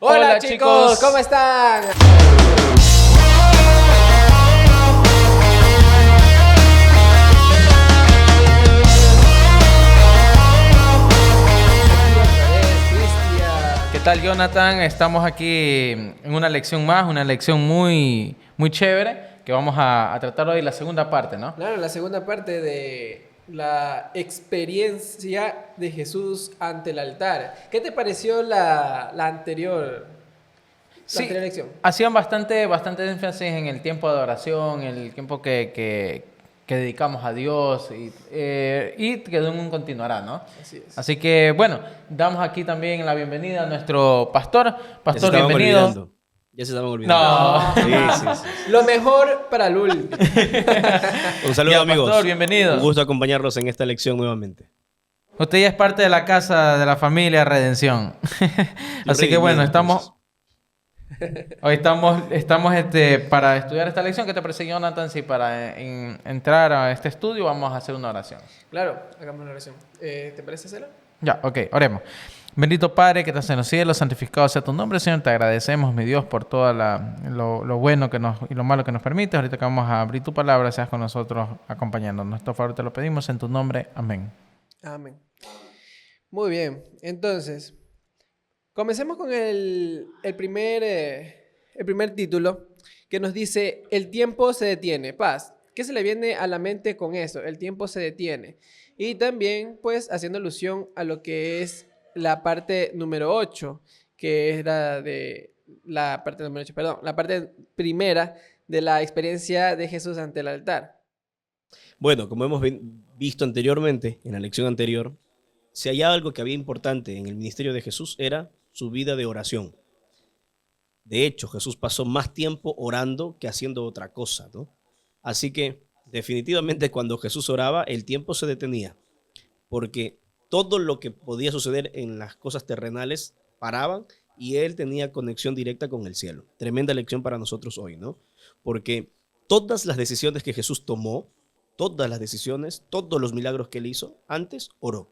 Hola chicos, ¿cómo están? ¿Qué tal, Jonathan? Estamos aquí en una lección más, una lección muy chévere que vamos a tratar hoy la segunda parte, ¿no? Claro, la segunda parte de la experiencia de Jesús ante el altar. ¿Qué te pareció la Sí, anterior lección? hacían bastante énfasis en el tiempo de oración, el tiempo que dedicamos a Dios y que aún continuará, ¿no? Así es. Así que, bueno, damos aquí también la bienvenida a nuestro pastor. Ya se Pastor, estaban bienvenido. olvidando. Ya se estaban olvidando. No. Sí, sí, sí, sí. Lo mejor para el último. Un saludo, Ya, pastor, amigos. bienvenido. Un gusto acompañarlos en esta lección nuevamente. Usted ya es parte de la casa de la familia Redención. Lo Así que bueno, redimieron, entonces. hoy estamos para estudiar esta lección. ¿Qué te parece, Jonathan? Si para entrar a este estudio vamos a hacer una oración. Claro, hagamos la oración. ¿Te parece hacerlo? Ya, ok, oremos. Bendito Padre que estás en los cielos, santificado sea tu nombre, Señor. Te agradecemos, mi Dios, por todo lo bueno y lo malo que nos permites. Ahorita que vamos a abrir tu palabra, seas con nosotros acompañándonos. Nuestro favor te lo pedimos en tu nombre. Amén. Amén. Muy bien, entonces, comencemos con el primer título que nos dice, el tiempo se detiene, paz. ¿Qué se le viene a la mente con eso? El tiempo se detiene. Y también, pues, haciendo alusión a lo que es la parte número 8, que es la parte número 8, perdón, la parte primera de la experiencia de Jesús ante el altar. Bueno, como hemos visto anteriormente, en la lección anterior, si hay algo que había importante en el ministerio de Jesús era su vida de oración. De hecho, Jesús pasó más tiempo orando que haciendo otra cosa, ¿no? Así que definitivamente cuando Jesús oraba, el tiempo se detenía, porque todo lo que podía suceder en las cosas terrenales paraban y él tenía conexión directa con el cielo. Tremenda lección para nosotros hoy, ¿no? Porque todas las decisiones que Jesús tomó, todas las decisiones, todos los milagros que él hizo, antes oró.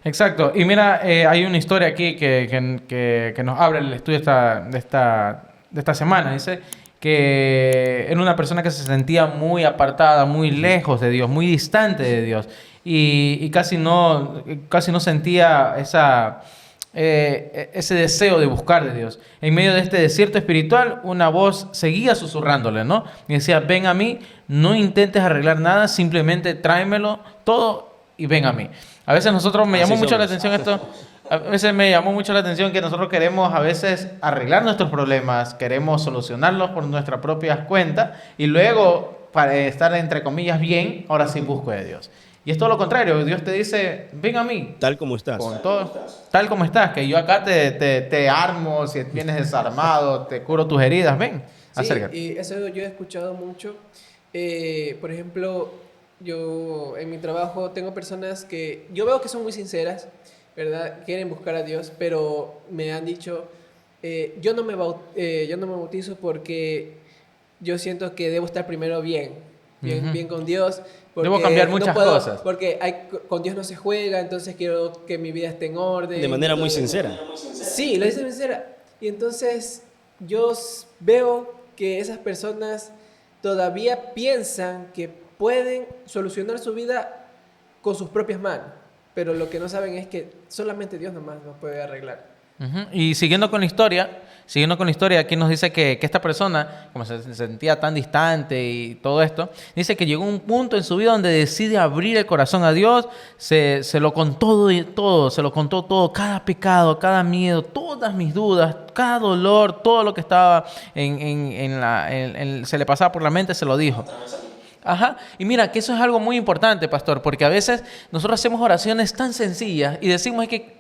Exacto. Y mira, hay una historia aquí que nos abre el estudio de esta semana. Dice que era una persona que se sentía muy apartada, muy lejos de Dios, muy distante de Dios. Y casi no sentía ese deseo de buscar de Dios. En medio de este desierto espiritual, una voz seguía susurrándole, ¿no? Y decía, ven a mí, no intentes arreglar nada, simplemente tráemelo todo y ven a mí. A veces me llamó Así mucho la somos. atención esto. A veces me llamó mucho la atención que nosotros queremos a veces arreglar nuestros problemas, queremos solucionarlos por nuestras propias cuentas y luego, para estar entre comillas bien, ahora sí busco de Dios. Y es todo lo contrario. Dios te dice, ven a mí, Tal como estás. con todo, tal como estás, que yo acá te armo, si vienes desarmado, te curo tus heridas, ven, Sí, acércate. y eso yo he escuchado mucho. Por ejemplo, yo en mi trabajo tengo personas que yo veo que son muy sinceras, ¿verdad? Quieren buscar a Dios, pero me han dicho, yo no me bautizo porque yo siento que debo estar primero Ujú. bien con Dios, Debo cambiar porque no muchas puedo, cosas. porque con Dios no se juega, entonces quiero que mi vida esté en De orden y manera muy todo. sincera. Sí, lo dice sincera. Y entonces veo que esas personas todavía piensan que pueden solucionar su vida con sus propias manos, pero lo que no saben es que solamente Dios nomás nos puede arreglar. Ujú. Y siguiendo con la historia, aquí nos dice que esta persona, como se sentía tan distante y todo esto, dice que llegó un punto en su vida donde decide abrir el corazón a Dios, se lo contó todo, se lo contó todo, cada pecado, cada miedo, todas mis dudas, cada dolor, todo lo que estaba se le pasaba por la mente, se lo dijo. Ajá, y mira que eso es algo muy importante, pastor, porque a veces nosotros hacemos oraciones tan sencillas y decimos, es que,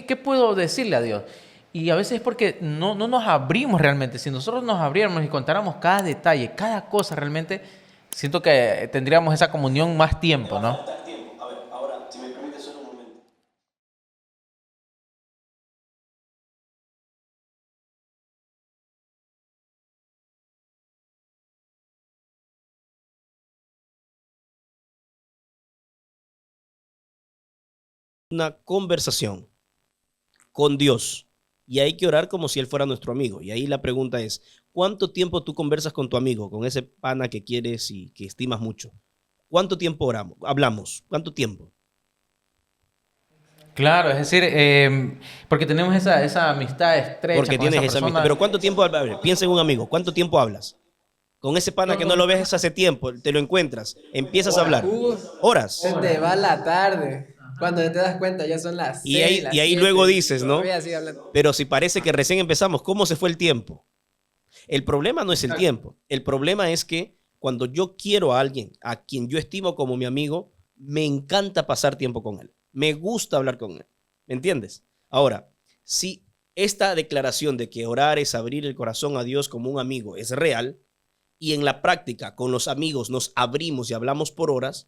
¿qué puedo decirle a Dios? Y a veces es porque no nos abrimos realmente. Si nosotros nos abriéramos y contáramos cada detalle, cada cosa realmente, siento que tendríamos esa comunión más tiempo, ¿no? Una conversación. con Dios. Y hay que orar como si Él fuera nuestro amigo. Y ahí la pregunta es, ¿cuánto tiempo tú conversas con tu amigo, con ese pana que quieres y que estimas mucho? ¿Cuánto tiempo hablamos? ¿Cuánto tiempo? Claro, es decir, porque tenemos esa amistad estrecha Porque con tienes esa esa persona. amistad. Pero ¿cuánto tiempo? A ver, piensa en un amigo. ¿Cuánto tiempo hablas? Con ese pana que no lo ves hace tiempo, te lo encuentras, empiezas a hablar. Horas. Se te va la tarde. Cuando te das cuenta ya son las Y 6, ahí, las y ahí 7, luego dices, ¿no? todavía sigue hablando. Pero si parece que recién empezamos, ¿cómo se fue el tiempo? El problema no es el tiempo. El problema es que cuando yo quiero a alguien, a quien yo estimo como mi amigo, me encanta pasar tiempo con él. Me gusta hablar con él. ¿Me entiendes? Ahora, si esta declaración de que orar es abrir el corazón a Dios como un amigo es real, y en la práctica con los amigos nos abrimos y hablamos por horas,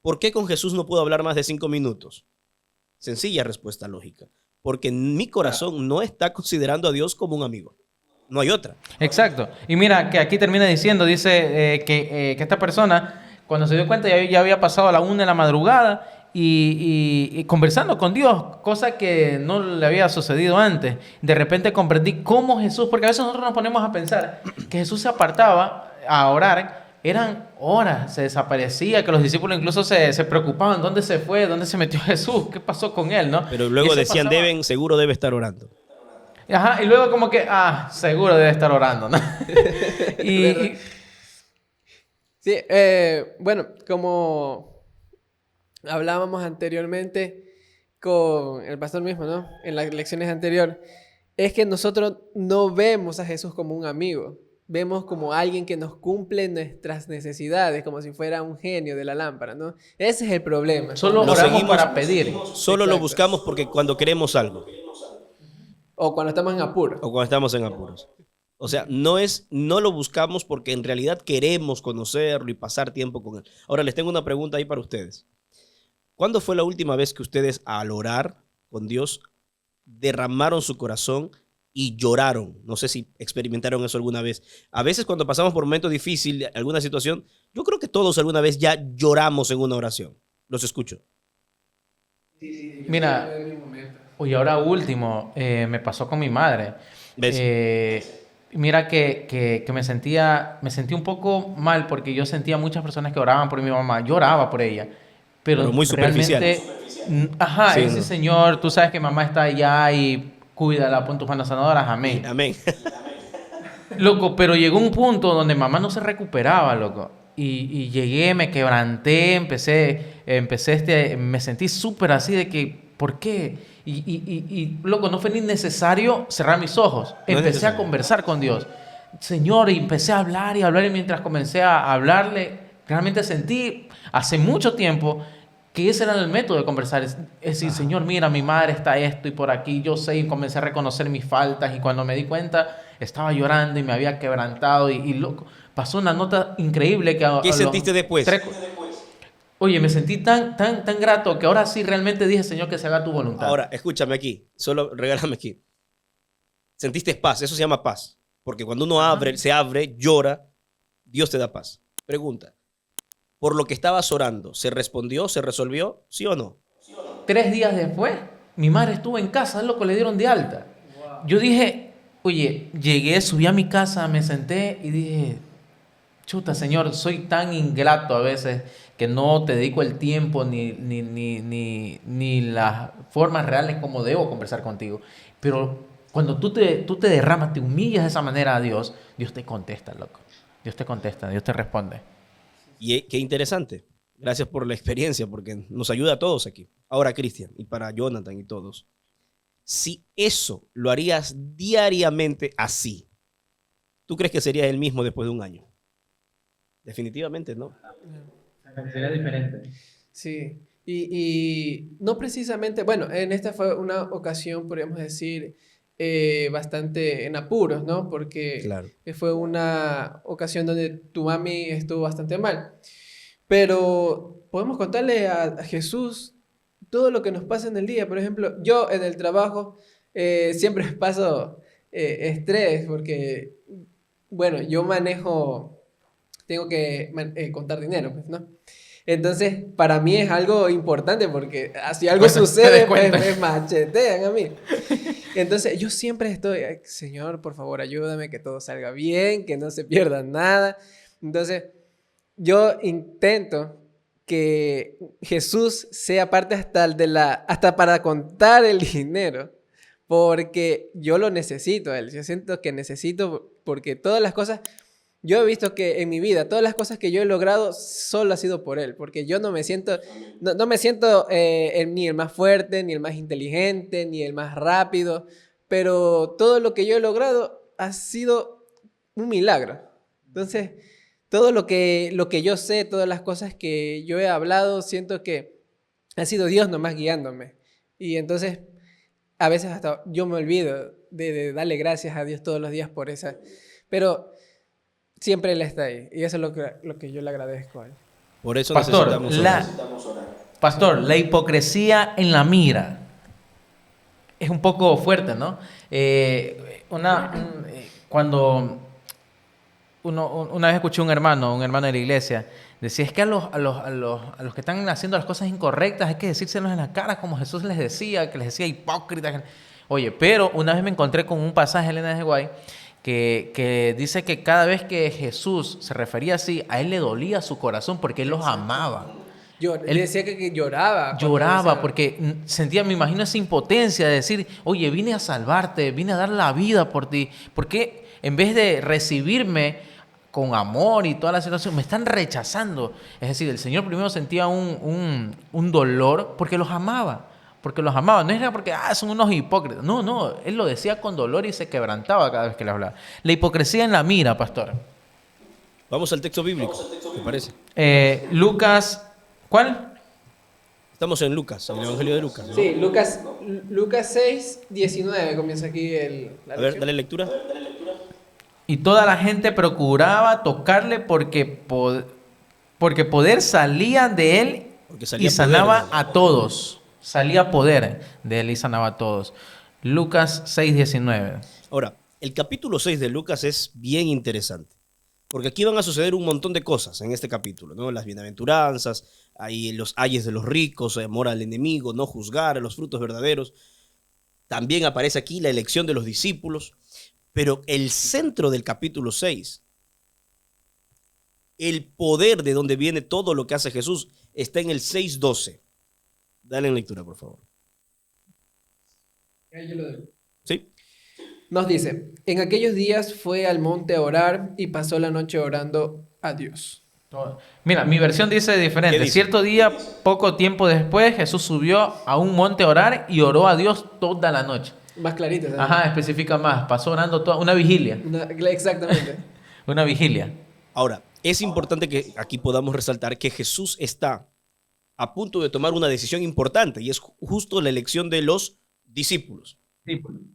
¿por qué con Jesús no puedo hablar más de 5 minutos? Sencilla respuesta lógica. Porque mi corazón no está considerando a Dios como un amigo. No hay otra. Exacto. Y mira, que aquí termina diciendo, dice que esta persona, cuando se dio cuenta, ya había pasado a la 1 de la madrugada y conversando con Dios, cosa que no le había sucedido antes. De repente comprendí cómo Jesús, porque a veces nosotros nos ponemos a pensar que Jesús se apartaba a orar, eran horas, se desaparecía, que los discípulos incluso se preocupaban, ¿dónde se fue? ¿Dónde se metió Jesús? ¿Qué pasó con él? ¿No? Pero luego Y eso decían, pasaba. seguro debe estar orando. Ajá, y luego como que, seguro debe estar orando, ¿no? y, Sí, bueno, como hablábamos anteriormente con el pastor mismo, ¿no? En las lecciones anteriores, es que nosotros no vemos a Jesús como un amigo, vemos como alguien que nos cumple nuestras necesidades, como si fuera un genio de la lámpara, ¿no? Ese es el problema. solo Lo oramos seguimos- para pedir. Solo lo Exacto. buscamos porque cuando queremos algo O cuando estamos en apuro. o cuando estamos en apuros. O sea, no lo buscamos porque en realidad queremos conocerlo y pasar tiempo con él. Ahora les tengo una pregunta ahí para ustedes. ¿Cuándo fue la última vez que ustedes al orar con Dios derramaron su corazón y lloraron? No sé si experimentaron eso alguna vez. A veces cuando pasamos por un momento difícil, alguna situación, yo creo que todos alguna vez ya lloramos en una oración. Los escucho. Mira, oye, ahora último, me pasó con mi madre. ¿Ves? Mira que me sentí un poco mal porque yo sentía muchas personas que oraban por mi mamá. Yo oraba por ella, Pero muy superficial. realmente, ajá, Sí, ese no. Señor, tú sabes que mamá está allá y cuídala, pon tus manos sanadoras, amén. Amén. Loco, pero llegó un punto donde mamá no se recuperaba, loco. Y llegué, me quebranté, me sentí súper así de que, ¿por qué? Loco, no fue ni necesario cerrar mis ojos. No es Empecé a necesario. conversar con Dios. Señor, y empecé a hablar y mientras comencé a hablarle, realmente sentí hace mucho tiempo que ese era el método de conversar. Es decir, Señor, mira, mi madre está esto y por aquí, yo sé, y comencé a reconocer mis faltas y cuando me di cuenta estaba llorando y me había quebrantado y loco, pasó una nota increíble que ¿Qué sentiste después? Oye, me sentí tan grato que ahora sí realmente dije, Señor, que se haga tu voluntad. Ahora, escúchame aquí. Solo regálame aquí. Sentiste paz. Eso se llama paz. Porque cuando uno se abre, llora, Dios te da paz. Pregunta. ¿Por lo que estabas orando, se respondió, se resolvió? ¿Sí o no? 3 días después, mi madre estuvo en casa, loco, le dieron de alta. Yo dije, oye, llegué, subí a mi casa, me senté y dije, chuta, Señor, soy tan ingrato a veces que no te dedico el tiempo ni las formas reales como debo conversar contigo. Pero cuando tú te derramas, te humillas de esa manera a Dios, Dios te contesta, loco. Dios te contesta, Dios te responde. Y qué interesante. Gracias por la experiencia, porque nos ayuda a todos aquí. Ahora, Cristian, y para Jonathan y todos. Si eso lo harías diariamente así, ¿tú crees que serías el mismo después de un año? Definitivamente no. Sería diferente. Sí, y no precisamente, bueno, en esta fue una ocasión, podríamos decir, bastante en apuros, ¿no? Porque Claro. fue una ocasión donde tu mami estuvo bastante mal. Pero podemos contarle a Jesús todo lo que nos pasa en el día. Por ejemplo, yo en el trabajo siempre paso estrés porque, bueno, yo tengo que contar dinero, pues, ¿no? Entonces, para mí es algo importante porque si algo Bueno, te sucede, des pues cuenta. me machetean a mí. Entonces, yo siempre estoy, "Ay, Señor, por favor, ayúdame, que todo salga bien, que no se pierda nada". Entonces, yo intento que Jesús sea parte hasta para contar el dinero, porque yo lo necesito a él. Yo siento que necesito, porque todas las cosas, yo he visto que en mi vida, todas las cosas que yo he logrado solo ha sido por él, porque yo no me siento, no me siento ni el más fuerte, ni el más inteligente, ni el más rápido, pero todo lo que yo he logrado ha sido un milagro. Entonces, todo lo que yo sé, todas las cosas que yo he hablado, siento que ha sido Dios nomás guiándome. Y entonces, a veces hasta yo me olvido de darle gracias a Dios todos los días por esa. Pero siempre Él está ahí. Y eso es lo que yo le agradezco a Él. Por eso Pastor, necesitamos orar. la hipocresía en la mira es un poco fuerte, ¿no? Cuando una vez escuché a un hermano de la iglesia, decía, es que a los que están haciendo las cosas incorrectas hay que decírselos en la cara, como Jesús les decía, que les decía hipócritas. Oye, pero una vez me encontré con un pasaje en Elena de Guay que dice que cada vez que Jesús se refería así, a él le dolía su corazón porque él los amaba. Él decía que lloraba. Lloraba porque sentía, me imagino, esa impotencia de decir, oye, vine a salvarte, vine a dar la vida por ti. ¿Por qué en vez de recibirme con amor y toda la situación, me están rechazando? Es decir, el Señor primero sentía un dolor porque los amaba. Porque los amaba. No era porque, son unos hipócritas. No, Él lo decía con dolor y se quebrantaba cada vez que le hablaba. La hipocresía en la mira, pastor. Vamos al texto bíblico, ¿te parece? Lucas, ¿cuál? Estamos en Lucas, en el Evangelio de Lucas, ¿no? Sí, Lucas 6, 19 comienza aquí la A ver, lección. dale lectura. Y toda la gente procuraba tocarle porque poder salía de él Porque salía y sanaba poder. a todos. Salía poder de él y sanaba a todos. Lucas 6:19. Ahora, el capítulo 6 de Lucas es bien interesante, porque aquí van a suceder un montón de cosas en este capítulo, ¿no? Las bienaventuranzas, ahí los ayes de los ricos, amor al enemigo, no juzgar, los frutos verdaderos. También aparece aquí la elección de los discípulos, pero el centro del capítulo 6, el poder de donde viene todo lo que hace Jesús, está en el 6:12. Dale en lectura, por favor. ¿Sí? Nos dice, en aquellos días fue al monte a orar y pasó la noche orando a Dios. Mira, mi versión dice diferente. ¿Qué dice? Cierto día, poco tiempo después, Jesús subió a un monte a orar y oró a Dios toda la noche. Más clarito. ¿sabes? Ajá, especifica más. Pasó orando toda una vigilia. Exactamente. Una vigilia. Ahora, es importante que aquí podamos resaltar que Jesús está a punto de tomar una decisión importante y es justo la elección de los discípulos.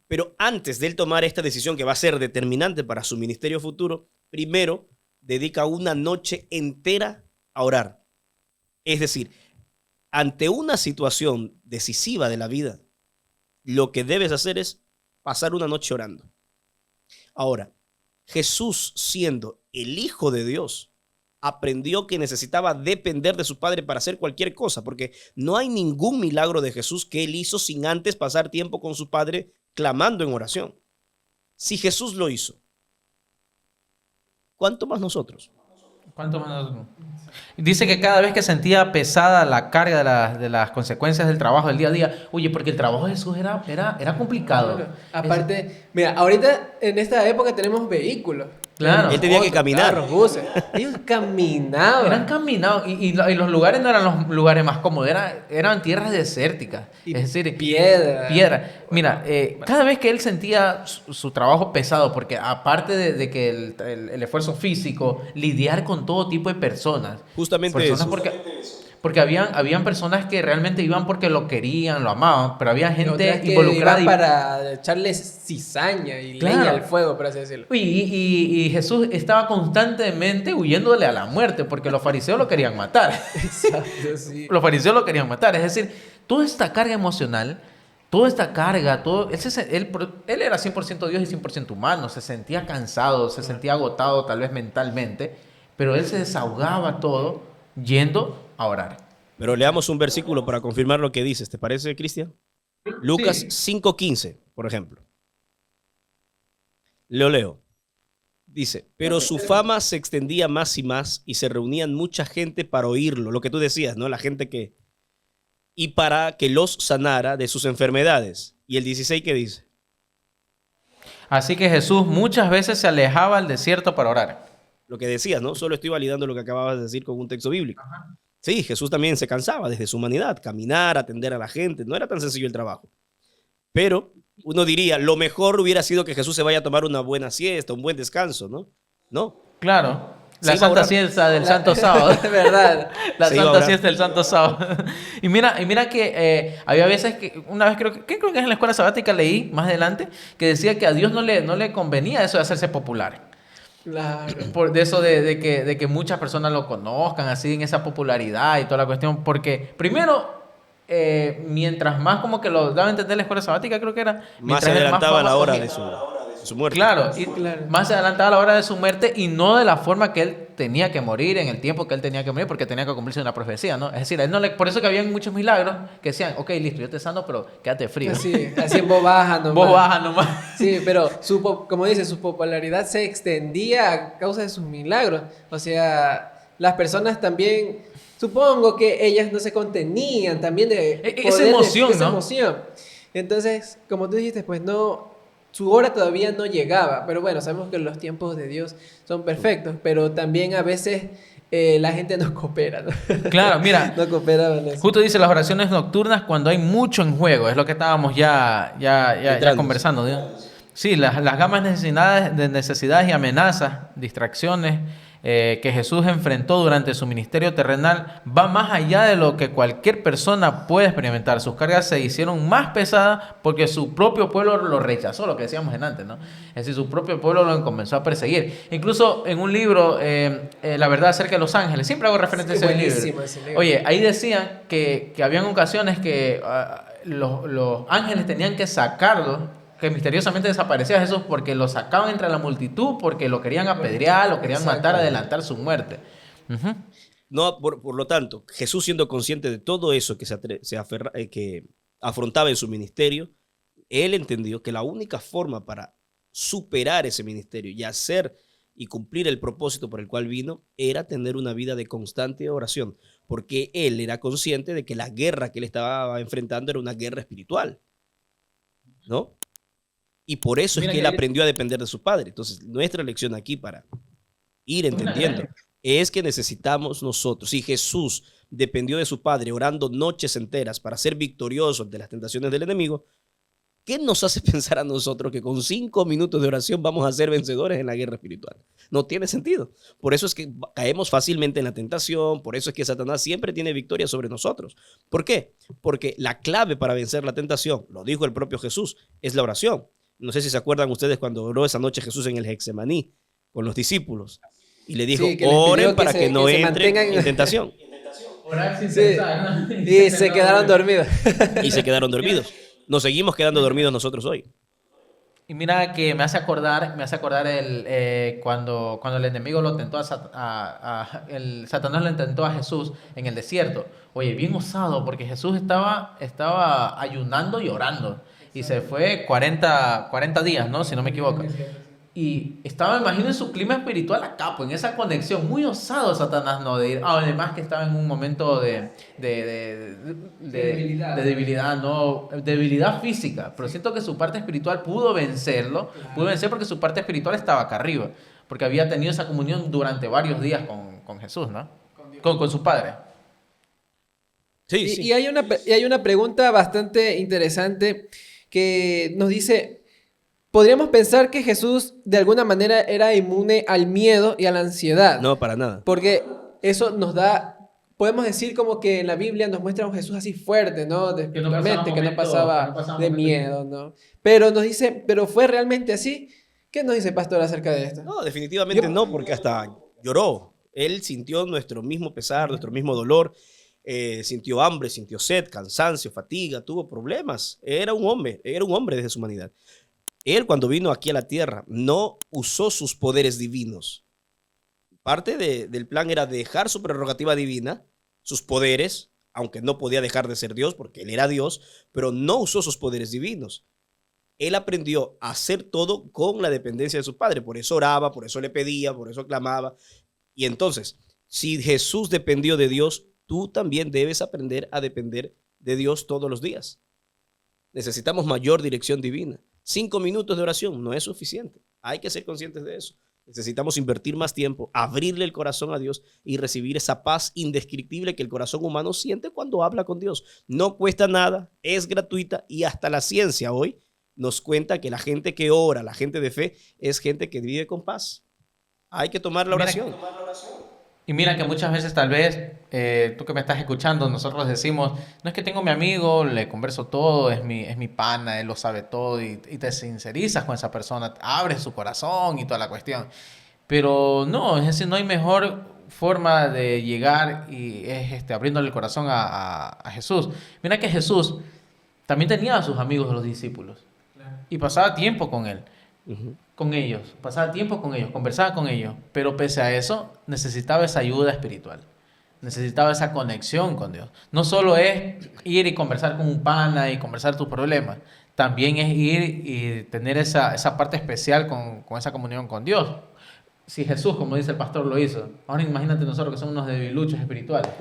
Pero antes de él tomar esta decisión que va a ser determinante para su ministerio futuro, primero dedica una noche entera a orar. Es decir, ante una situación decisiva de la vida, lo que debes hacer es pasar una noche orando. Ahora, Jesús, siendo el Hijo de Dios, aprendió que necesitaba depender de su Padre para hacer cualquier cosa, porque no hay ningún milagro de Jesús que él hizo sin antes pasar tiempo con su Padre clamando en oración. Si Jesús lo hizo, ¿cuánto más nosotros? ¿Cuánto más? Dice que cada vez que sentía pesada la carga de las consecuencias del trabajo del día a día, oye, porque el trabajo de Jesús era complicado. Bueno, aparte, mira, ahorita en esta época tenemos vehículos. Claro. Él tenía que caminar. Carros, buses. Ellos caminaban. Eran caminados y los lugares no eran los lugares más cómodos, eran tierras desérticas. Y es decir, piedra. Mira, cada vez que él sentía su trabajo pesado, porque aparte de que el esfuerzo físico, lidiar con todo tipo de personas. Justamente Personas eso. porque habían personas que realmente iban porque lo querían, lo amaban, pero había Y gente otras que involucrada. iban para echarle cizaña y Claro. leña al fuego, por así decirlo. Y Jesús estaba constantemente huyéndole a la muerte porque los fariseos lo querían matar. Exacto, sí. Los fariseos lo querían matar. Es decir, toda esta carga emocional, toda esta carga, él era 100% Dios y 100% humano. Se sentía cansado, se sentía agotado tal vez mentalmente, pero él se desahogaba todo yendo a orar. Pero leamos un versículo para confirmar lo que dices. ¿Te parece, Cristian? Lucas Sí. 5:15, por ejemplo. Lo leo. Dice, pero su fama se extendía más y más y se reunían mucha gente para oírlo. Lo que tú decías, ¿no? La gente que... Y para que los sanara de sus enfermedades. Y el 16, ¿qué dice? Así que Jesús muchas veces se alejaba al desierto para orar. Lo que decías, ¿no? Solo estoy validando lo que acababas de decir con un texto bíblico. Sí, Jesús también se cansaba desde su humanidad, caminar, atender a la gente. No era tan sencillo el trabajo. Pero uno diría, lo mejor hubiera sido que Jesús se vaya a tomar una buena siesta, un buen descanso, ¿no? No. Claro. La Sí, santa ahora- siesta del Santo Sábado. Es verdad. La Sí, santa ahora- siesta del Santo Sábado. Y mira que había veces que, una vez creo que es en la escuela sabática leí más adelante, que decía que a Dios no le convenía eso de hacerse popular. Claro. De eso de que muchas personas lo conozcan así en esa popularidad y toda la cuestión. Porque primero, mientras más como que lo daba a entender la escuela sabática, creo que era. Más se mientras él adelantaba fama la hora cogía. de su muerte. Claro, y Claro. más se adelantaba la hora de su muerte y no de la forma que él tenía que morir, en el tiempo que él tenía que morir, porque tenía que cumplirse una profecía, ¿no? Es decir, él no le, por eso que había muchos milagros que decían, ok, listo, yo te sano, pero quédate frío. Así en voz baja nomás. Vos baja nomás. Sí, pero como dice, su popularidad se extendía a causa de sus milagros. O sea, las personas también, supongo que ellas no se contenían también de Esa emoción, esa ¿no? emoción. Entonces, como tú dijiste, pues no, su hora todavía no llegaba. Pero bueno, sabemos que los tiempos de Dios son perfectos, pero también a veces la gente no coopera, ¿no? Claro, mira, No coopera en eso. justo dice las oraciones nocturnas cuando hay mucho en juego, es lo que estábamos ya Entrando. conversando, ¿no? Sí, las gamas de necesidades y amenazas, distracciones que Jesús enfrentó durante su ministerio terrenal va más allá de lo que cualquier persona puede experimentar. Sus cargas se hicieron más pesadas porque su propio pueblo lo rechazó, lo que decíamos en antes, ¿no? Es decir, su propio pueblo lo comenzó a perseguir. Incluso en un libro, La verdad acerca de los ángeles, siempre hago referencia a Sí, ese buenísimo libro. ese libro. Oye, ahí decían que habían ocasiones que los ángeles tenían que sacarlo, que misteriosamente desaparecía Jesús porque lo sacaban entre la multitud, porque lo querían apedrear, lo querían matar, Exacto. adelantar su muerte. Ujú. No, por lo tanto, Jesús siendo consciente de todo eso que afrontaba en su ministerio, él entendió que la única forma para superar ese ministerio y hacer y cumplir el propósito por el cual vino era tener una vida de constante oración, porque él era consciente de que la guerra que él estaba enfrentando era una guerra espiritual, ¿no? Y por eso Mira es que que él aprendió a depender de su padre. Entonces, nuestra lección aquí para ir entendiendo es que necesitamos nosotros. Si Jesús dependió de su padre orando noches enteras para ser victorioso ante las tentaciones del enemigo, ¿qué nos hace pensar a nosotros que con 5 minutos de oración vamos a ser vencedores en la guerra espiritual? No tiene sentido. Por eso es que caemos fácilmente en la tentación, por eso es que Satanás siempre tiene victoria sobre nosotros. ¿Por qué? Porque la clave para vencer la tentación, lo dijo el propio Jesús, es la oración. No sé si se acuerdan ustedes cuando oró esa noche Jesús en el Getsemaní con los discípulos y le dijo, Sí, que les pidió oren que para se- que no que se entren mantengan- en tentación. Orar sin Sí. pensar, ¿no? Y se quedaron dormidos. Y se quedaron dormidos. Nos seguimos quedando dormidos nosotros hoy. Y mira que me hace acordar cuando el enemigo lo tentó el Satanás lo intentó a Jesús en el desierto. Oye, bien osado, porque Jesús estaba ayunando y orando. Y se fue 40 días, ¿no? Si no me equivoco. Y estaba, imagino, en su clima espiritual acá, pues en esa conexión, muy osado Satanás, ¿no? De ir, además que estaba en un momento de debilidad, ¿no? Debilidad física, pero siento que su parte espiritual pudo vencerlo, pudo vencer porque su parte espiritual estaba acá arriba, porque había tenido esa comunión durante varios días con Jesús, ¿no? Con su padre. Sí, Y, sí. y hay una pregunta bastante interesante que nos dice, ¿podríamos pensar que Jesús de alguna manera era inmune al miedo y a la ansiedad? No, para nada. Porque eso nos da, podemos decir como que en la Biblia nos muestra a un Jesús así fuerte, ¿no? Espiritualmente, que no pasaba de miedo, ¿no? Pero nos dice, ¿pero fue realmente así? ¿Qué nos dice Pastor acerca de esto? No, definitivamente no, porque hasta lloró. Él sintió nuestro mismo pesar, nuestro mismo dolor. Sintió hambre, sintió sed, cansancio, fatiga, tuvo problemas. Era un hombre desde su humanidad. Él, cuando vino aquí a la tierra, no usó sus poderes divinos. Parte del plan era dejar su prerrogativa divina sus poderes, aunque no podía dejar de ser Dios porque él era Dios, pero no usó sus poderes divinos. Él aprendió a hacer todo con la dependencia de su Padre. Por eso oraba, por eso le pedía, por eso clamaba. Y entonces, si Jesús dependió de Dios, tú también debes aprender a depender de Dios todos los días. Necesitamos mayor dirección divina. 5 minutos de oración no es suficiente. Hay que ser conscientes de eso. Necesitamos invertir más tiempo, abrirle el corazón a Dios y recibir esa paz indescriptible que el corazón humano siente cuando habla con Dios. No cuesta nada, es gratuita y hasta la ciencia hoy nos cuenta que la gente que ora, la gente de fe, es gente que vive con paz. Hay que tomar la oración. Y mira que muchas veces tal vez, tú que me estás escuchando, nosotros decimos, no es que tengo a mi amigo, le converso todo, es mi pana, él lo sabe todo y te sincerizas con esa persona, abres su corazón y toda la cuestión. Pero no, es decir, no hay mejor forma de llegar y es abriéndole el corazón a Jesús. Mira que Jesús también tenía a sus amigos, los discípulos, y pasaba tiempo con él. Con ellos, pasaba tiempo con ellos, conversaba con ellos, pero pese a eso necesitaba esa ayuda espiritual, necesitaba esa conexión con Dios. No solo es ir y conversar con un pana y conversar tus problemas, también es ir y tener esa parte especial con esa comunión con Dios. Si Jesús, como dice el pastor, lo hizo, ahora imagínate nosotros que somos unos debiluchos espirituales.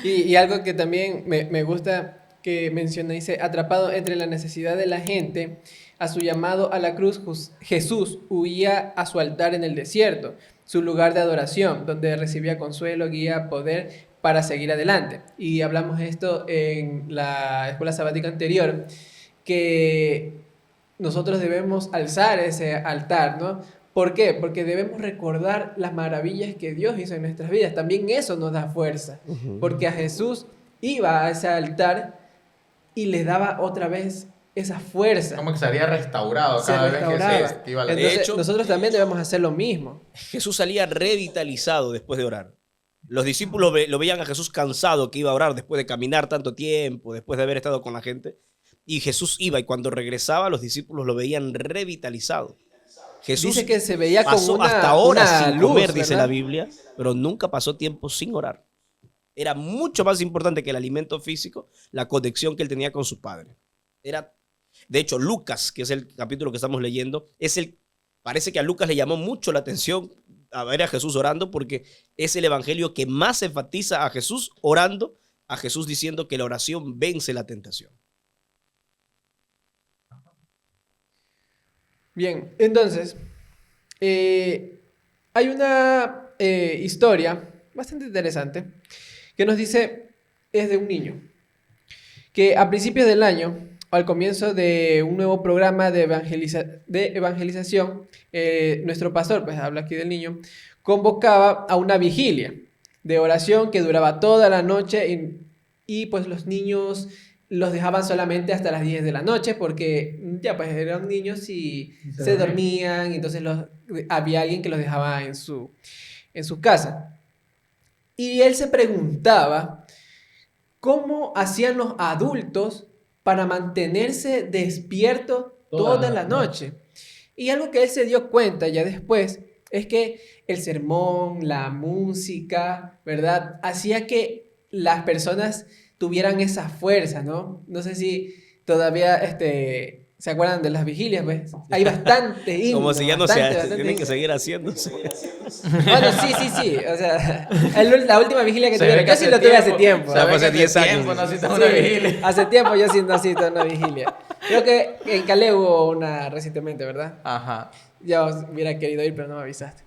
Y algo que también me gusta que menciona, dice, atrapado entre la necesidad de la gente, a su llamado a la cruz, Jesús huía a su altar en el desierto, su lugar de adoración, donde recibía consuelo, guía, poder para seguir adelante. Y hablamos esto en la escuela sabática anterior, que nosotros debemos alzar ese altar, ¿no? ¿Por qué? Porque debemos recordar las maravillas que Dios hizo en nuestras vidas. También eso nos da fuerza, porque a Jesús iba a ese altar y le daba otra vez esa fuerza. Como que se había restaurado cada vez que iba a la... Entonces, De hecho, nosotros también debemos hacer lo mismo. Jesús salía revitalizado después de orar. Los discípulos lo veían a Jesús cansado que iba a orar después de caminar tanto tiempo, después de haber estado con la gente. Y Jesús iba y cuando regresaba los discípulos lo veían revitalizado. Jesús dice que se veía pasó como hasta horas una sin luz, comer, dice ¿verdad? la Biblia, pero nunca pasó tiempo sin orar. Era mucho más importante que el alimento físico, la conexión que él tenía con su Padre. De hecho, Lucas, que es el capítulo que estamos leyendo, parece que a Lucas le llamó mucho la atención a ver a Jesús orando porque es el evangelio que más enfatiza a Jesús orando, a Jesús diciendo que la oración vence la tentación. Bien, entonces, hay una historia bastante interesante que nos dice, es de un niño, que a principios del año, al comienzo de un nuevo programa de evangelización, nuestro pastor, pues habla aquí del niño, convocaba a una vigilia de oración que duraba toda la noche y pues los niños los dejaban solamente hasta las 10 de la noche porque ya pues eran niños y se dormían, entonces había alguien que los dejaba en su casa. Y él se preguntaba cómo hacían los adultos para mantenerse despiertos toda la noche. Y algo que él se dio cuenta ya después es que el sermón, la música, ¿verdad? Hacía que las personas tuvieran esa fuerza, ¿no? No sé si todavía se acuerdan de las vigilias, pues. Hay bastante himnos. Como si ya no se tienen que seguir haciéndose. Bueno, sí. O sea, la última vigilia que tuvieron, yo sí lo tuve hace tiempo. O sea, hace 10 años. No necesitas una vigilia. Hace tiempo yo sí necesito una vigilia. Creo que en Calais hubo una recientemente, ¿verdad? Ajá. Ya hubiera querido ir, pero no me avisaste.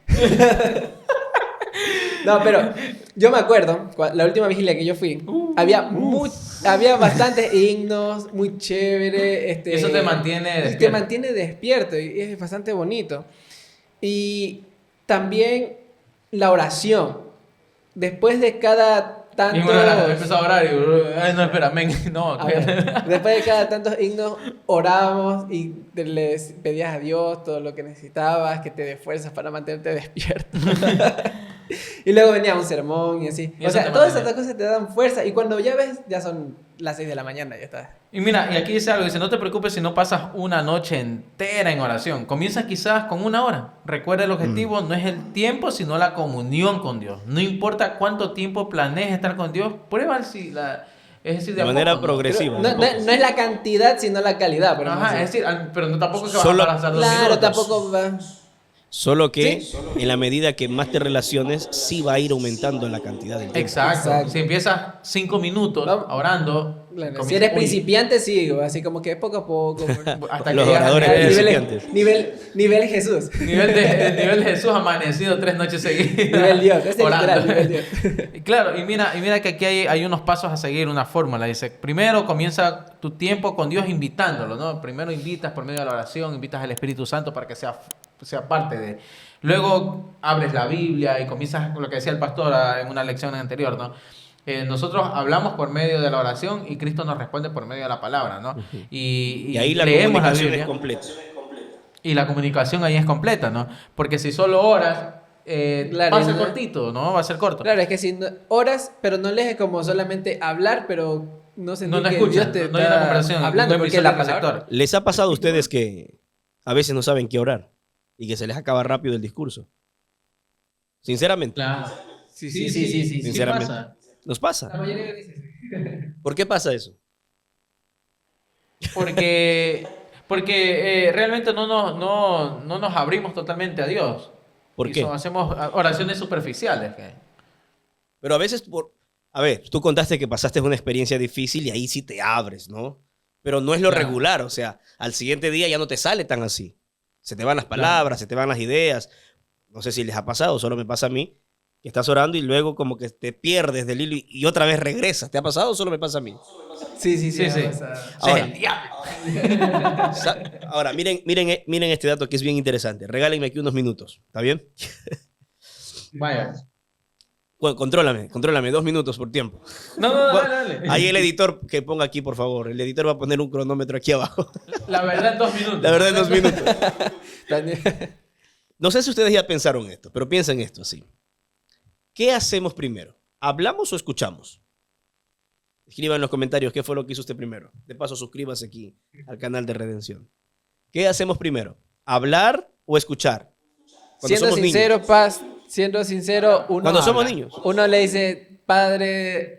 No, pero yo me acuerdo, la última vigilia que yo fui, había bastantes himnos, muy chévere. Eso te mantiene despierto. Te mantiene despierto y es bastante bonito. Y también la oración. Después de cada tanto... Y bueno, empezó a orar y... Ay, no, espera, no. Después de cada tantos himnos orábamos y les pedías a Dios todo lo que necesitabas, que te dé fuerzas para mantenerte despierto. Y luego venía un sermón y así. Y O eso sea, te todas mantiene. estas cosas te dan fuerza. Y cuando ya ves, ya son las 6 de la mañana, ya está. Y mira, y aquí dice algo, dice, no te preocupes si no pasas una noche entera en oración. Comienza quizás con 1 hora. Recuerda el objetivo no es el tiempo, sino la comunión con Dios. No importa cuánto tiempo planees estar con Dios, prueba si la... Es decir, De a manera poco, ¿no? progresiva. No, no es la cantidad, sino la calidad. Por Ajá, decir. es decir, pero no tampoco es que vas Solo- a pasar 2 Claro, minutos. tampoco va. Solo que Sí. en la medida que más te relaciones, sí va a ir aumentando la cantidad del tiempo. Exacto. Exacto. Si empiezas 5 minutos Vamos. orando, Claro, si comienza- eres uy, principiante, sí, así como que poco a poco. hasta Los que llegas al oradores nivel- principiantes. Nivel Jesús. nivel de Jesús amanecido 3 noches seguidas. Nivel Dios, este es orando. literal, nivel Dios. Y claro, y mira que aquí hay unos pasos a seguir, una fórmula. Dice, primero comienza tu tiempo con Dios invitándolo, ¿no? Primero invitas por medio de la oración, invitas al Espíritu Santo para que sea parte de... Luego abres la Biblia y comienzas con lo que decía el pastor en una lección anterior, ¿no? Nosotros hablamos por medio de la oración y Cristo nos responde por medio de la palabra, ¿no? Y ahí la leemos la comunicación Biblia. es completa. Y la comunicación ahí es completa, ¿no? Porque si solo oras, Claro, va a ser ¿no? cortito, ¿no? Va a ser corto. Claro, es que si oras, pero no lees como solamente hablar, pero no sentir No que escuchas, Dios te no hay una está conversación, hablando, no porque emisor la y palabra... receptor. ¿Les ha pasado a ustedes que a veces no saben qué orar y que se les acaba rápido el discurso? Sinceramente, Claro. Sí, Sinceramente. pasa. nos La pasa. mayoría dice sí. ¿Por qué pasa eso? Porque realmente no nos abrimos totalmente a Dios. ¿Por Y qué? hacemos oraciones superficiales. Pero a veces, a ver, tú contaste que pasaste una experiencia difícil y ahí sí te abres, ¿no? Pero no es lo Claro. regular, o sea, al siguiente día ya no te sale tan así. Se te van las Claro. palabras, se te van las ideas. No sé si les ha pasado, solo me pasa a mí, que estás orando y luego como que te pierdes del hilo y otra vez regresas. ¿Te ha pasado o solo me pasa a mí? Sí. Sí. o sea, Ese Ahora. es el diablo. Ahora, miren este dato que es bien interesante. Regálenme aquí unos minutos, ¿está bien? Vaya. Bueno, contrólame, 2 minutos por tiempo. No, Bueno, dale. Ahí el editor que ponga aquí, por favor. El editor va a poner un cronómetro aquí abajo. La verdad en 2 minutos. La verdad, en 2 minutos. también- No sé si ustedes ya pensaron esto, pero piensen esto así. ¿Qué hacemos primero? ¿Hablamos o escuchamos? Escriban en los comentarios qué fue lo que hizo usted primero. De paso, suscríbase aquí al canal de Redención. ¿Qué hacemos primero? ¿Hablar o escuchar? Cuando Siendo somos sincero, niños. Paz, siendo sincero, uno Cuando somos habla. niños. Uno le dice, padre,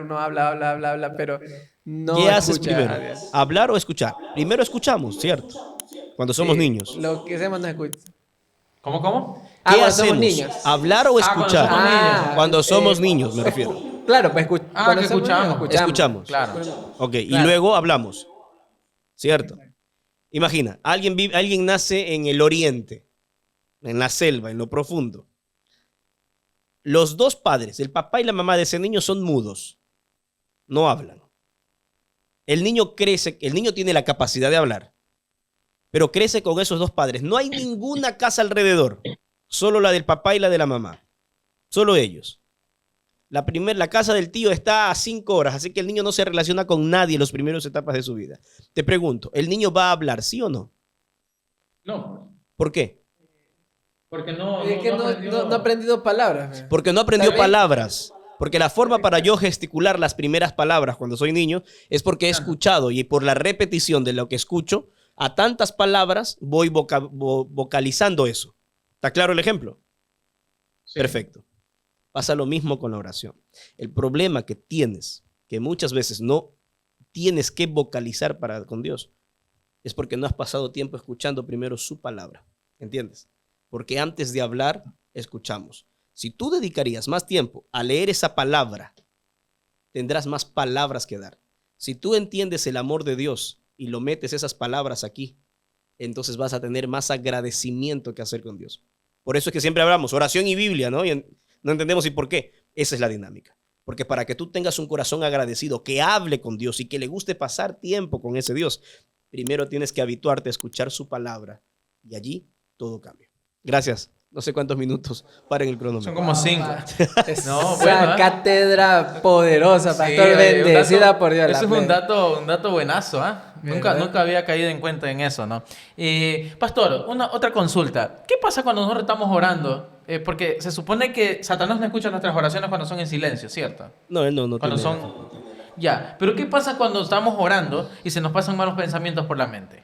uno habla, pero no ¿Qué haces escucha primero? a Dios. ¿Hablar o escuchar? Primero escuchamos, ¿cierto? Cuando somos Sí, niños. Lo que hacemos no escucha. ¿Cómo? ¿Qué Cuando hacemos? somos niños. ¿Hablar o cuando escuchar? somos niños. Cuando somos niños, me refiero. Claro, pues cuando que somos niños, escuchamos. Escuchamos. Claro. Ok, y Claro. luego hablamos. ¿Cierto? Imagina, alguien nace en el oriente, en la selva, en lo profundo. Los dos padres, el papá y la mamá de ese niño son mudos. No hablan. El niño crece, el niño tiene la capacidad de hablar, pero crece con esos dos padres. No hay ninguna casa alrededor, solo la del papá y la de la mamá. Solo ellos. La casa del tío está a 5 horas, así que el niño no se relaciona con nadie en las primeras etapas de su vida. Te pregunto, ¿el niño va a hablar, sí o no? No, ¿Por qué? porque no. Es que no ha aprendido palabras. Porque no aprendió Tal vez- palabras. Porque la forma para yo gesticular las primeras palabras cuando soy niño es porque he escuchado y por la repetición de lo que escucho, a tantas palabras voy vocalizando eso. ¿Está claro el ejemplo? Sí. Perfecto. Pasa lo mismo con la oración. El problema que tienes, que muchas veces no tienes que vocalizar con Dios, es porque no has pasado tiempo escuchando primero su palabra. ¿Entiendes? Porque antes de hablar, escuchamos. Si tú dedicarías más tiempo a leer esa palabra, tendrás más palabras que dar. Si tú entiendes el amor de Dios y lo metes esas palabras aquí, entonces vas a tener más agradecimiento que hacer con Dios. Por eso es que siempre hablamos oración y Biblia, ¿no? Y no entendemos y por qué. Esa es la dinámica. Porque para que tú tengas un corazón agradecido, que hable con Dios y que le guste pasar tiempo con ese Dios, primero tienes que habituarte a escuchar su palabra y allí todo cambia. Gracias. No sé cuántos minutos. Paren el cronómetro. Son como 5. Esa No, bueno, ¿eh? cátedra poderosa, pastor, bendecida por Dios. Eso es la un fe. dato buenazo, ¿ah? ¿Verdad? Nunca había caído en cuenta en eso, ¿no? Pastor, otra consulta. ¿Qué pasa cuando nosotros estamos orando Porque se supone que Satanás no escucha nuestras oraciones cuando son en silencio, ¿cierto? No, él no Cuando tiene... son... Ya, pero ¿qué pasa cuando estamos orando y se nos pasan malos pensamientos por la mente?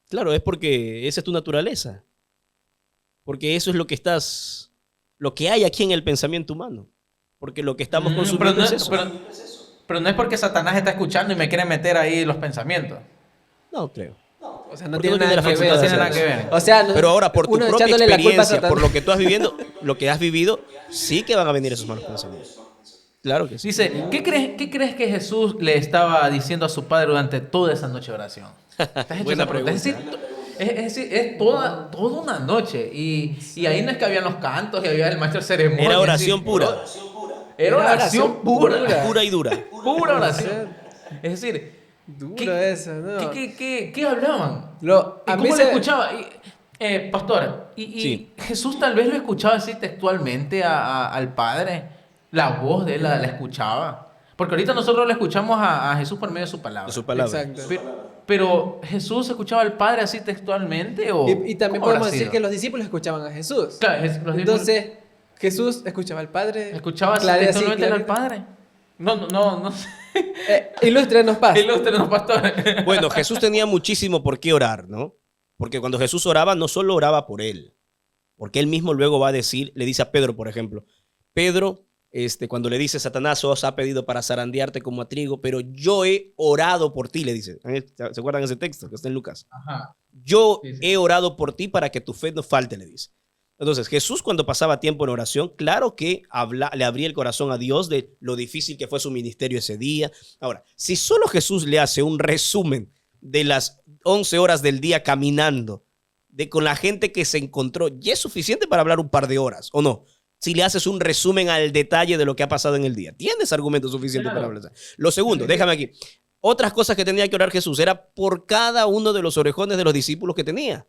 Claro, es porque esa es tu naturaleza. Porque eso es lo que hay aquí en el pensamiento humano. Porque lo que estamos Pero consumiendo no, es eso. pero no es porque Satanás está escuchando y me quiere meter ahí los pensamientos. No creo. O sea, no Porque tiene no tiene nada la que ver. facultad No de tiene hacer nada que eso. ver. O sea, Pero ahora, por tu uno propia echándole la culpa a experiencia, Satanás. por lo que tú has vivido, lo que has vivido, sí que van a venir esos malos pensamientos. Claro que sí. Dice, ¿qué crees que Jesús le estaba diciendo a su padre durante toda esa noche de oración? ¿Te has hecho Buena esa pregunta? pregunta. Es decir, es toda una noche. Y ahí no es que habían los cantos y había el maestro de ceremonia. Era es oración decir, pura. Era oración pura. Pura y dura. Pura oración. Es decir, Duro eso, ¿no? ¿qué hablaban? A ¿Y mí cómo se- le escuchaba? Pastor, Sí. Jesús tal vez lo escuchaba así textualmente al Padre? ¿La voz de él la escuchaba? Porque ahorita nosotros le escuchamos a Jesús por medio de su palabra. De su palabra. Exacto. Pero ¿Jesús escuchaba al Padre así textualmente? ¿O Y también cómo habrá podemos decir sido? que los discípulos escuchaban a Jesús. Claro, los Entonces, Jesús escuchaba al Padre. ¿escuchaba así Claro, textualmente al clarito. Padre? No sé. Ilústrenos, Paz. Ilústrenos, pastor. Bueno, Jesús tenía muchísimo por qué orar, ¿no? Porque cuando Jesús oraba, no solo oraba por él, porque él mismo luego va a decir, le dice a Pedro, por ejemplo, Pedro, cuando le dice Satanás os ha pedido para zarandearte como a trigo, pero yo he orado por ti, le dice. ¿Se acuerdan de ese texto que está en Lucas? Ajá. Yo Sí, sí. he orado por ti para que tu fe no falte, le dice. Entonces, Jesús cuando pasaba tiempo en oración, claro que le abría el corazón a Dios de lo difícil que fue su ministerio ese día. Ahora, si solo Jesús le hace un resumen de las 11 horas del día caminando, con la gente que se encontró, ya es suficiente para hablar un par de horas, ¿o no? Si le haces un resumen al detalle de lo que ha pasado en el día, tienes argumento suficiente Claro. para hablar. Lo segundo, déjame aquí. Otras cosas que tenía que orar Jesús era por cada uno de los orejones de los discípulos que tenía.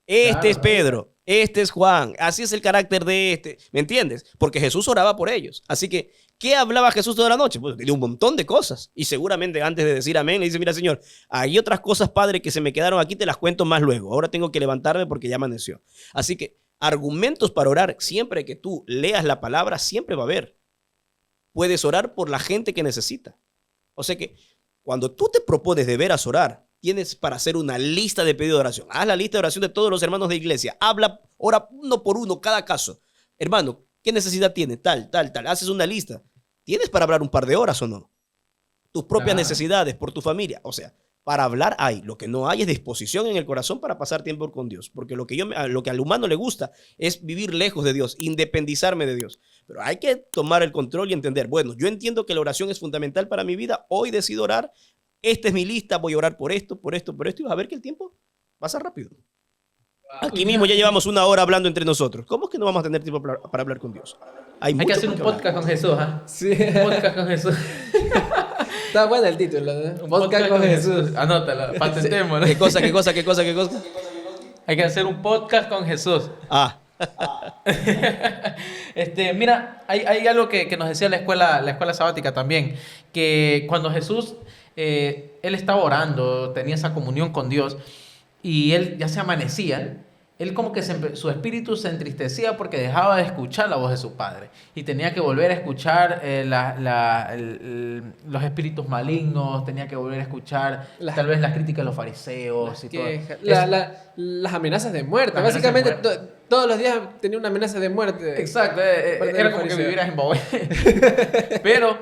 Este es Pedro, este es Juan, así es el carácter de este, ¿me entiendes? Porque Jesús oraba por ellos. Así que, ¿qué hablaba Jesús toda la noche? Pues de un montón de cosas. Y seguramente antes de decir amén, le dice, mira, Señor, hay otras cosas, Padre, que se me quedaron aquí, te las cuento más luego. Ahora tengo que levantarme porque ya amaneció. Así que, argumentos para orar, siempre que tú leas la palabra, siempre va a haber. Puedes orar por la gente que necesita. O sea que, cuando tú te propones de veras orar, tienes para hacer una lista de pedido de oración. Haz la lista de oración de todos los hermanos de iglesia. Ora uno por uno cada caso. Hermano, ¿qué necesidad tiene? Tal. Haces una lista. ¿Tienes para hablar un par de horas o no? Tus propias Claro. necesidades por tu familia. O sea, para hablar hay. Lo que no hay es disposición en el corazón para pasar tiempo con Dios. Porque lo que al humano le gusta es vivir lejos de Dios, independizarme de Dios. Pero hay que tomar el control y entender, bueno, yo entiendo que la oración es fundamental para mi vida. Hoy decido orar. Esta es mi lista, voy a orar por esto, y vas a ver que el tiempo pasa rápido. Aquí mismo ya llevamos 1 hora hablando entre nosotros. ¿Cómo es que no vamos a tener tiempo para hablar con Dios? Hay que mucho hacer por un qué hablar. podcast con Jesús, ¿ah? Sí. Un podcast con Jesús. Está bueno el título, ¿no? Un podcast con Jesús. Anótalo, patentémoslo. ¿Qué cosa? Hay que hacer un podcast con Jesús. Ah, Mira, hay algo que nos decía la escuela sabática también, que cuando Jesús, él estaba orando, tenía esa comunión con Dios, y él ya se amanecía, él como que su espíritu se entristecía porque dejaba de escuchar la voz de su padre, y tenía que volver a escuchar los espíritus malignos, tenía que volver a escuchar tal vez las críticas de los fariseos y todo. Quejas, Es- las amenazas de muerte. Las amenazas de Básicamente, muerte. todos los días tenía una amenaza de muerte. Exacto, Parte de era los como que fariseos. vivieras en Bohemia. Pero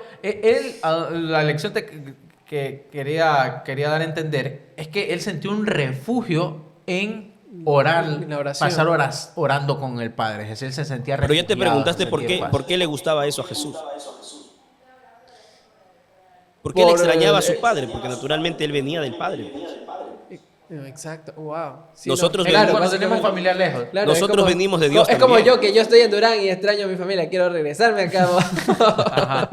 la lección que quería dar a entender es que él sintió un refugio en orar, En la oración. pasar horas orando con el Padre. Es decir, él se sentía pero ya te refugiado, preguntaste se por sentía en qué, paz. por qué le gustaba eso a Jesús. Porque él Por, extrañaba a su padre, porque naturalmente él venía del padre. Exacto, wow. Sí, Nosotros Es como venimos- cuando tenemos un familiar lejos. Claro, es Nosotros como- venimos de Dios Es como también. yo, que yo estoy en Durán y extraño a mi familia. Quiero regresarme acá. Ajá.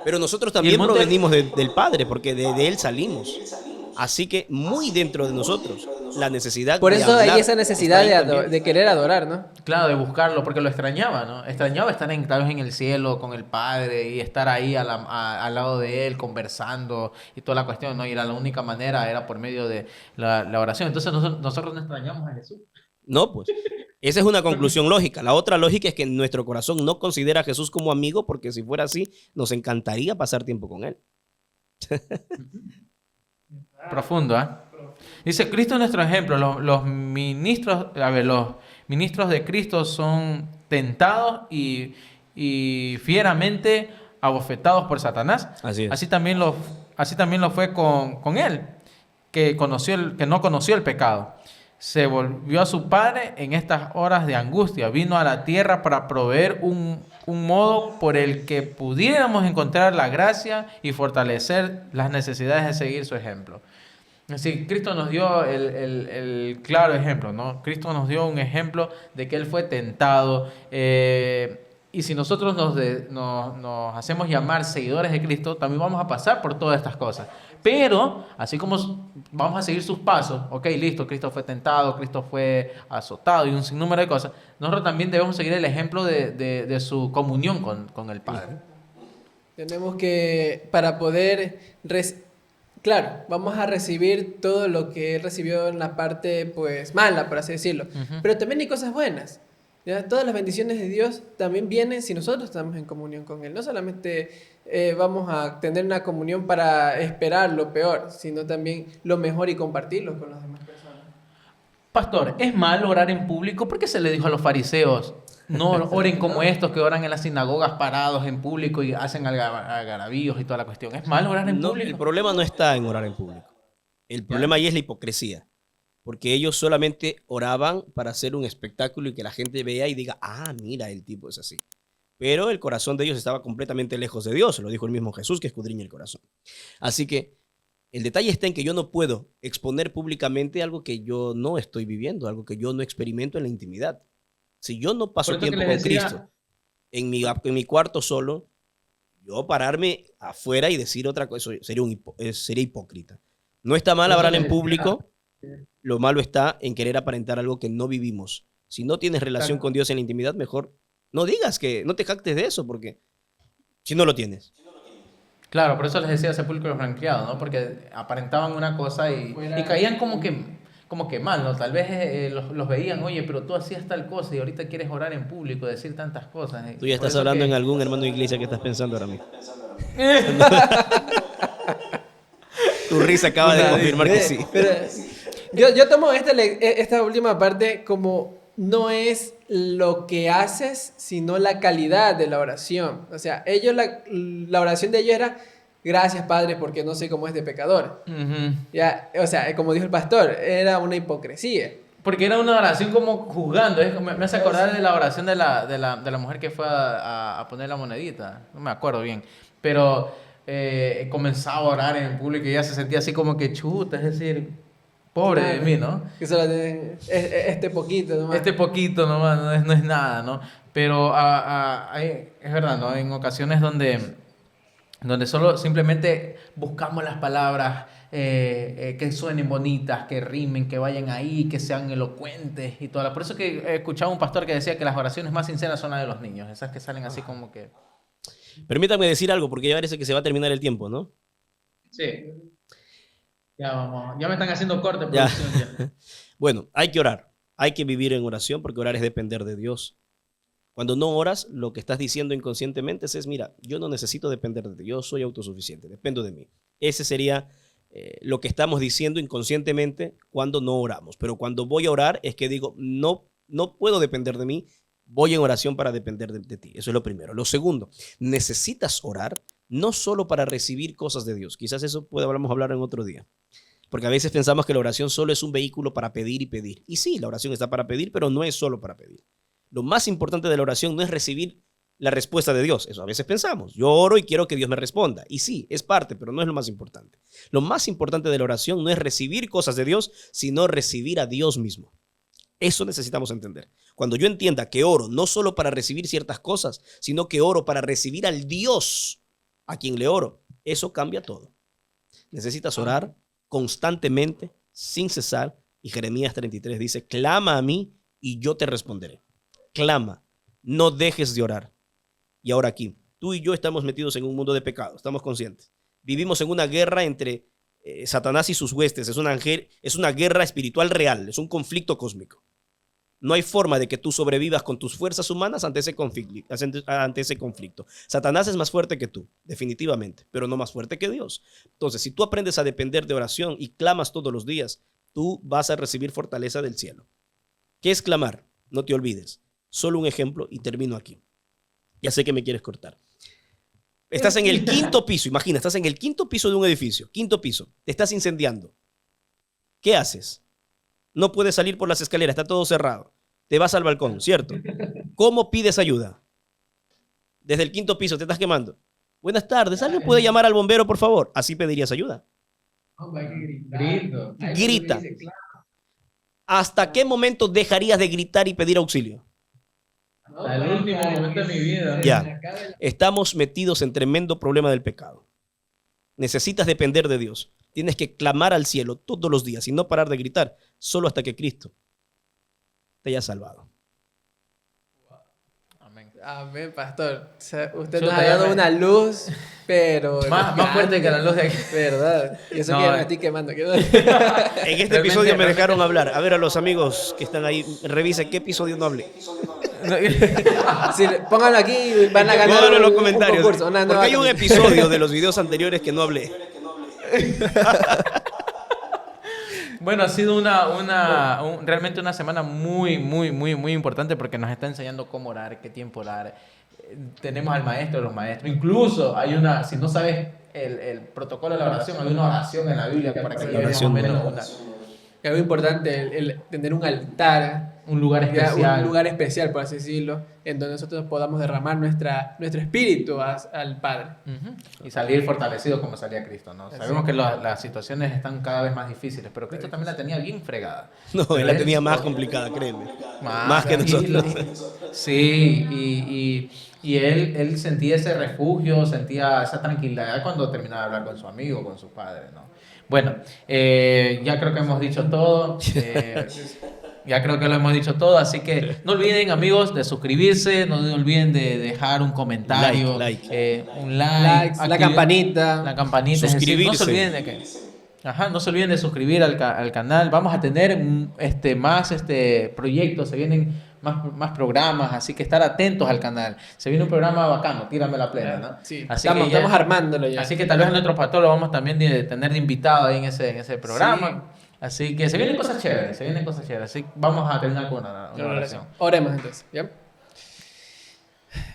Pero nosotros Y también el monte- provenimos del Padre, porque de él salimos. Así que muy dentro de nosotros, la necesidad Por de eso hay hablar esa necesidad está ahí de, también. de querer adorar, ¿no? Claro, de buscarlo, porque lo extrañaba, ¿no? Extrañaba estar tal vez en el cielo con el Padre y estar ahí al lado de Él conversando y toda la cuestión, ¿no? Y la única manera era por medio de la oración. Entonces nosotros no extrañamos a Jesús. No, pues. Esa es una conclusión lógica. La otra lógica es que nuestro corazón no considera a Jesús como amigo, porque si fuera así, nos encantaría pasar tiempo con él. Profundo, ¿eh? Dice, Cristo es nuestro ejemplo. Los ministros, los ministros de Cristo son tentados y fieramente abofetados por Satanás. Así es. Así también lo fue con él, que no conoció el pecado. Se volvió a su Padre en estas horas de angustia. Vino a la tierra para proveer un modo por el que pudiéramos encontrar la gracia y fortalecer las necesidades de seguir su ejemplo. Así, Cristo nos dio el claro ejemplo, ¿no? Cristo nos dio un ejemplo de que Él fue tentado. Y si nosotros nos hacemos llamar seguidores de Cristo, también vamos a pasar por todas estas cosas. Pero, así como vamos a seguir sus pasos, ok, listo, Cristo fue tentado, Cristo fue azotado y un sinnúmero de cosas, nosotros también debemos seguir el ejemplo de su comunión con el Padre. Tenemos que, para poder, claro, vamos a recibir todo lo que Él recibió en la parte, pues, mala, por así decirlo. Pero también hay cosas buenas. ¿Ya? Todas las bendiciones de Dios también vienen si nosotros estamos en comunión con Él. No solamente vamos a tener una comunión para esperar lo peor, sino también lo mejor y compartirlo con las demás personas. Pastor, ¿es malo orar en público? ¿Por qué se le dijo a los fariseos, no oren como estos que oran en las sinagogas parados en público y hacen algarabíos y toda la cuestión? ¿Es malo orar en público? El problema no está en orar en público. El problema ahí es la hipocresía. Porque ellos solamente oraban para hacer un espectáculo y que la gente vea y diga, ah, mira, el tipo es así. Pero el corazón de ellos estaba completamente lejos de Dios. Lo dijo el mismo Jesús, que escudriña el corazón. Así que el detalle está en que yo no puedo exponer públicamente algo que yo no estoy viviendo, algo que yo no experimento en la intimidad. Si yo no paso tiempo con Cristo en mi cuarto solo, yo pararme afuera y decir otra cosa sería hipócrita. No está mal hablar en público. Lo malo está en querer aparentar algo que no vivimos. Si no tienes relación con Dios en la intimidad, mejor no digas no te jactes de eso, porque si no lo tienes. Claro, por eso les decía sepulcros blanqueados, ¿no? Porque aparentaban una cosa y caían como que mal, ¿no? Tal vez los veían, oye, pero tú hacías tal cosa y ahorita quieres orar en público, decir tantas cosas. Tú ya estás hablando en algún hermano de iglesia que estás pensando ahora mismo. Tu risa acaba de confirmar que sí. Pero yo tomo esta última parte como no es lo que haces, sino la calidad de la oración. O sea, la oración de ellos era, gracias Padre porque no soy como este pecador. Ya, o sea, como dijo el pastor, era una hipocresía. Porque era una oración como juzgando. Me hace acordar de la oración de la mujer que fue a poner la monedita. No me acuerdo bien. Pero comenzaba a orar en el público y ella se sentía así como que chuta, es decir, pobre de mí, ¿no? Que solo tienen este poquito nomás. Este poquito nomás, no es nada, ¿no? Pero es verdad, ¿no? En ocasiones donde solo simplemente buscamos las palabras que suenen bonitas, que rimen, que vayan ahí, que sean elocuentes y todo. Por eso que escuchaba un pastor que decía que las oraciones más sinceras son las de los niños, esas que salen así como que... Permítame decir algo, porque ya parece que se va a terminar el tiempo, ¿no? Sí. Ya vamos. Ya me están haciendo corte, producción. Ya. Bueno, hay que orar. Hay que vivir en oración, porque orar es depender de Dios. Cuando no oras, lo que estás diciendo inconscientemente es, mira, yo no necesito depender de ti, yo soy autosuficiente, dependo de mí. Ese sería lo que estamos diciendo inconscientemente cuando no oramos. Pero cuando voy a orar es que digo, no puedo depender de mí, voy en oración para depender de ti. Eso es lo primero. Lo segundo, necesitas orar no solo para recibir cosas de Dios. Quizás eso podamos hablar en otro día. Porque a veces pensamos que la oración solo es un vehículo para pedir y pedir. Y sí, la oración está para pedir, pero no es solo para pedir. Lo más importante de la oración no es recibir la respuesta de Dios. Eso a veces pensamos. Yo oro y quiero que Dios me responda. Y sí, es parte, pero no es lo más importante. Lo más importante de la oración no es recibir cosas de Dios, sino recibir a Dios mismo. Eso necesitamos entender. Cuando yo entienda que oro no solo para recibir ciertas cosas, sino que oro para recibir al Dios a quien le oro, eso cambia todo. Necesitas orar constantemente, sin cesar. Y Jeremías 33 dice, clama a mí y yo te responderé. Clama, no dejes de orar. Y ahora aquí, tú y yo estamos metidos en un mundo de pecado, estamos conscientes. Vivimos en una guerra entre Satanás y sus huestes, es una guerra espiritual real, es un conflicto cósmico. No hay forma de que tú sobrevivas con tus fuerzas humanas ante ese conflicto. Satanás es más fuerte que tú, definitivamente, pero no más fuerte que Dios. Entonces, si tú aprendes a depender de oración y clamas todos los días, tú vas a recibir fortaleza del cielo. ¿Qué es clamar? No te olvides. Solo un ejemplo y termino aquí. Ya sé que me quieres cortar. Estás en el 5º piso, imagina, estás en el 5º piso de un edificio, 5º piso, te estás incendiando. ¿Qué haces? No puedes salir por las escaleras, está todo cerrado. Te vas al balcón, ¿cierto? ¿Cómo pides ayuda? Desde el 5º piso te estás quemando. Buenas tardes, ¿alguien puede llamar al bombero, por favor? Así pedirías ayuda. Grita. ¿Hasta qué momento dejarías de gritar y pedir auxilio? Hasta el último momento de mi vida. Ya, estamos metidos en tremendo problema del pecado. Necesitas depender de Dios. Tienes que clamar al cielo todos los días y no parar de gritar, solo hasta que Cristo te haya salvado. Amén. Amén, pastor. O sea, usted Chuta, nos ha ya dado me- una luz, pero... Más fuerte que la luz de aquí. ¿Verdad? Y eso No, que ya me estoy quemando. En este episodio me dejaron hablar. A ver, a los amigos que están ahí, revisen qué episodio no hablé. Sí, pónganlo aquí y van a ganar Pónganlo en los un comentarios. concurso, una Porque nueva hay un camisa. episodio de los videos anteriores que no hablé. Bueno, ha sido realmente una semana muy importante porque nos está enseñando cómo orar, qué tiempo orar. Tenemos al maestro de los maestros. Incluso si no sabes el protocolo de la oración, hay una oración en la Biblia para que lleves más o menos Algo importante, el tener un altar, un lugar ya, especial. un lugar especial, por así decirlo, en donde nosotros podamos derramar nuestro espíritu al Padre. Ujú. Y salir fortalecido como salía Cristo, ¿no? Sabemos que las situaciones están cada vez más difíciles, pero Cristo también la tenía bien fregada. No, Pero él la tenía más complicada, créeme. Más que tranquilo. nosotros. Sí, y él sentía ese refugio, sentía esa tranquilidad cuando terminaba de hablar con su amigo, con su padre, ¿no? Bueno, ya creo que hemos dicho todo. Ya creo que lo hemos dicho todo, así que no olviden, amigos, de suscribirse, no olviden de dejar un comentario, un like, La campanita. la campanita, es decir, no se Suscribirse. olviden de que no se olviden de suscribir al canal. Vamos a tener más proyectos, se vienen más programas, así que estar atentos al canal. Se viene un programa bacano, tírame la plena, ¿no? Sí, Así estamos armándolo ya. Así que tal vez a nuestro pastor lo vamos también de tener de invitado ahí en ese programa. Así que se vienen cosas chéveres, Así que vamos a terminar con una oración. Oremos entonces, ¿ya?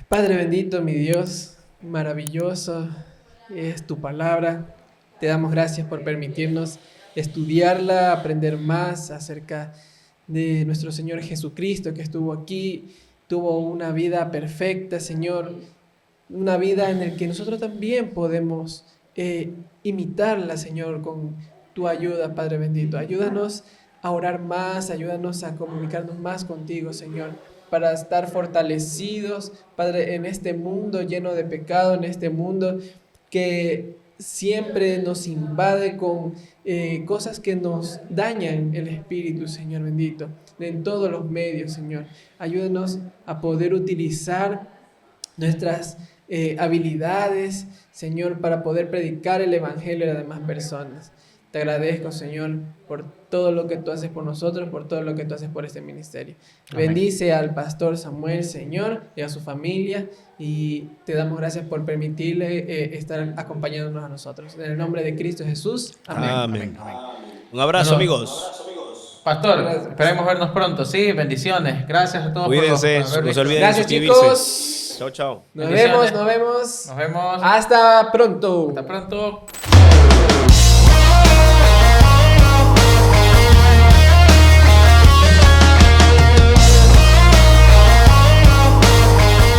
Padre bendito, mi Dios, maravilloso es tu palabra. Te damos gracias por permitirnos estudiarla, aprender más acerca de nuestro Señor Jesucristo, que estuvo aquí, tuvo una vida perfecta, Señor, una vida en la que nosotros también podemos imitarla, Señor, con tu ayuda, Padre bendito. Ayúdanos a orar más, ayúdanos a comunicarnos más contigo, Señor, para estar fortalecidos, Padre, en este mundo lleno de pecado, en este mundo que siempre nos invade con cosas que nos dañan el espíritu, Señor bendito, en todos los medios, Señor. Ayúdanos a poder utilizar nuestras habilidades, Señor, para poder predicar el evangelio a las demás personas. Te agradezco, Señor, por todo lo que tú haces por nosotros, por todo lo que tú haces por este ministerio. Amén. Bendice al pastor Samuel, Señor, y a su familia, y te damos gracias por permitirle estar acompañándonos a nosotros. En el nombre de Cristo Jesús. Amén. Amén. Un abrazo, Bueno, amigos. Pastor, Gracias. esperemos vernos pronto, sí, bendiciones. Gracias a todos Cuídense, por haber no se visto. olviden Gracias, de suscribirse. chicos. Chao, chao. Nos Bendiciones. vemos. Nos vemos. Hasta pronto. Hasta pronto.